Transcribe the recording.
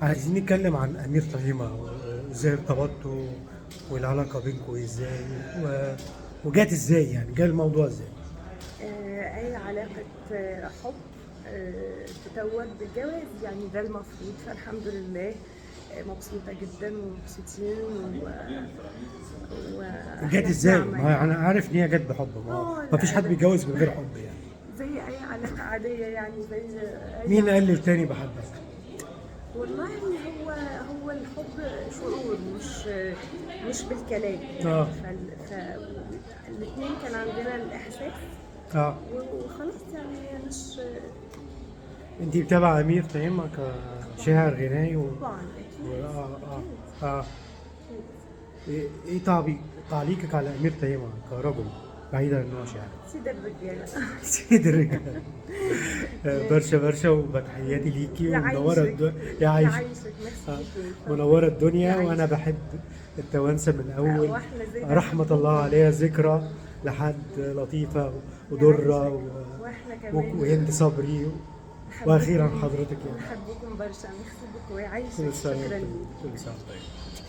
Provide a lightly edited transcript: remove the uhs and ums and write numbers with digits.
عايزين نتكلم عن أمير طهيمة، ازاي ارتبطتوا والعلاقة بينكم ازاي وجات ازاي، يعني جه الموضوع ازاي؟ أي علاقة حب تتوج بالجواز، يعني ده المفروض. فالحمد لله مبسوطة جدا ومبسوطين جات وإحنا في ازاي؟ نعمة ما يعني. انا عارف ان هي جت بحب، ما فيش لا حد ده بيتجوز من غير حب يعني. زي أي علاقة عادية، يعني زي أي مين قال للتاني بحبك؟ والله هو الحب شعور، مش بالكلام يعني. اه. فالاتنين كان عندنا الإحساس اه. وخلاص يعني. مش انتي بتابع امير طهيمة طبعا، كشاعر غنائي طبعا أكيد اه أكيد اه أكيد. ايه تعليقك على امير طهيمة كرجل، بعيدا ان هو شاعر؟ سيد الرجالة. سيد الرجال. برشا برشا، وتحياتي ليكي ومنورة يعيشك يا عايشة. يعيشك، ميرسي آه، بوكو، اتفضل. منورة الدنيا، وأنا يعيشك. بحب التوانسة من أول واحنا زي رحمة الله بنحبكم. عليها ذكرى لحد لطيفة ودرة يعيشك. واحنا كمان وهند صبري، وأخيرا نحبكم حضرتك يعني. نحبكم برشا، ميرسي بوكو، كل يعيشك، سنة شكرا وأنت طيب. ليك. كل سنة وأنت طيب.